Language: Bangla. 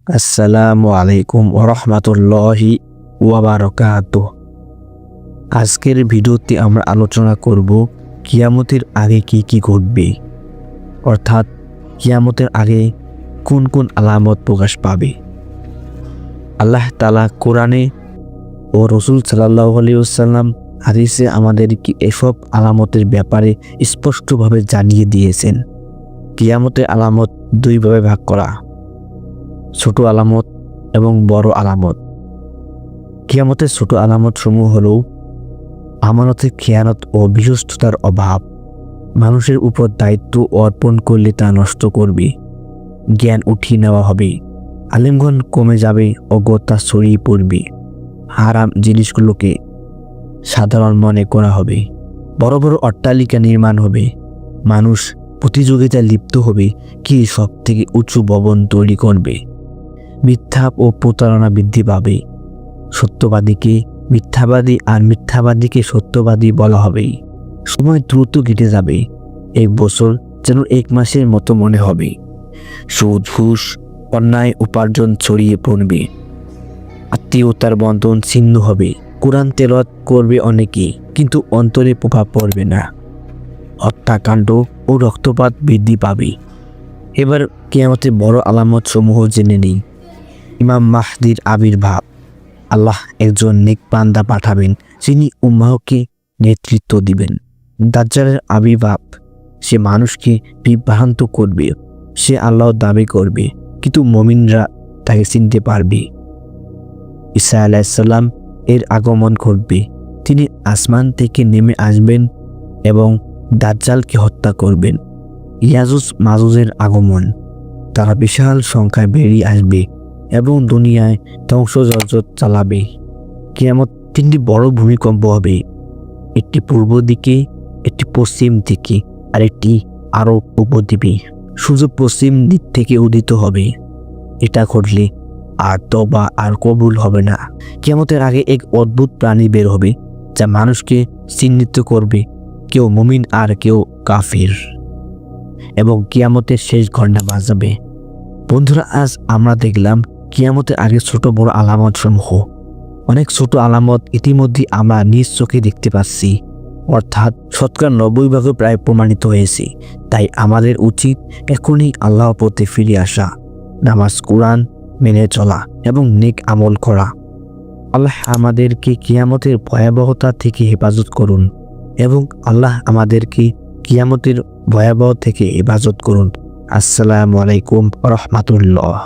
আসসালামু আলাইকুম ওরহমাতুল্লাহি ওয়াবারাকাতুহ। আজকের ভিডিওতে আমরা আলোচনা করব কিয়ামতের আগে কি ঘটবে, অর্থাৎ কিয়ামতের আগে কোন কোন আলামত প্রকাশ পাবে। আল্লাহ তাআলা কোরআনে ও রাসূল সাল্লাল্লাহু আলাইহি ওয়াসাল্লাম হাদিসে আমাদেরকে এসব আলামতের ব্যাপারে স্পষ্টভাবে জানিয়ে দিয়েছেন। কিয়ামতের আলামত দুইভাবে ভাগ করা, ছোট আলামত এবং বড় আলামত। কিয়ামতের ছোট আলামত সমূহ হল আমানতের খেয়ানত ও বিশ্বস্ততার অভাব, মানুষের উপর দায়িত্ব অর্পণ করলে তা নষ্ট করবে, জ্ঞান উঠিয়ে নেওয়া হবে, আলেমগণ কমে যাবে, অজ্ঞতা ছড়িয়ে পড়বে, হারাম জিনিসগুলোকে সাধারণ মনে করা হবে, বড় বড় অট্টালিকা নির্মাণ হবে, মানুষ প্রতিযোগিতায় লিপ্ত হবে কে সব থেকে উঁচু ভবন তৈরি করবে, মিথ্যা ও প্রতারণা বৃদ্ধি পাবে, সত্যবাদীকে মিথ্যাবাদী আর মিথ্যাবাদীকে সত্যবাদী বলা হবে। সময় দ্রুত কেটে যাবে, এক বছর যেন এক মাসের মতো মনে হবে। সুদ ঘুষ অন্যায় উপার্জন ছড়িয়ে পড়বে, আত্মীয়তার বন্ধন ছিন্ন হবে, কোরআন তেলাওয়াত করবে অনেকে কিন্তু অন্তরে প্রভাব পড়বে না, হত্যাকাণ্ড ও রক্তপাত বৃদ্ধি পাবে। এবার কিয়ামতের বড় আলামত সমূহ জেনে নেই। ইমাম মাহদির আবির্ভাব, আল্লাহ একজন নেক বান্দা পাঠাবেন যিনি উম্মাহকে নেতৃত্ব দিবেন। দাজ্জালের আবির্ভাব, সে মানুষকে বিভ্রান্ত করবে, সে আল্লাহর দাবি করবে কিন্তু মুমিনরা তাকে চিনতে পারবে। ঈসা আলাইহিস সালাম এর আগমন ঘটবে, তিনি আসমান থেকে নেমে আসবেন এবং দাজ্জালকে হত্যা করবেন। ইয়াজুজ মাজুজের আগমন, তারা বিশাল সংখ্যায় বেরিয়ে আসবে এবং দুনিয়ায় ধ্বংসযজ্ঞ চালাবে। কিয়ামত তিনটি বড় ভূমিকম্প হবে, একটি পূর্ব দিকে, একটি পশ্চিম দিকে আর একটি আরব উপদ্বীপে। সূর্য পশ্চিম দিক থেকে উদিত হবে, এটা ঘটলে আর তওবা আর কবুল হবে না। কিয়ামতের আগে এক অদ্ভুত প্রাণী বের হবে যা মানুষকে চিহ্নিত করবে, কেউ মুমিন আর কেউ কাফির, এবং কিয়ামতের শেষ ঘণ্টা বাজাবে। বন্ধুরা, আজ আমরা দেখলাম কিয়ামতের আগে ছোট বড় আলামত সমূহ। অনেক ছোট আলামত ইতিমধ্যে আমরা নিজ চোখে দেখতে পাচ্ছি, অর্থাৎ শতকরা 90% প্রায় প্রমাণিত হয়েছে। তাই আমাদের উচিত এখনই আল্লাহর প্রতি ফিরে আসা, নামাজ কোরআন মেনে চলা এবং নেক আমল করা। আল্লাহ আমাদেরকে কিয়ামতের ভয়াবহতা থেকে হেফাজত করুন এবং আল্লাহ আমাদেরকে কিয়ামতের ভয়াবহ থেকে হেফাজত করুন। আসসালামু আলাইকুম ওয়া রাহমাতুল্লাহ।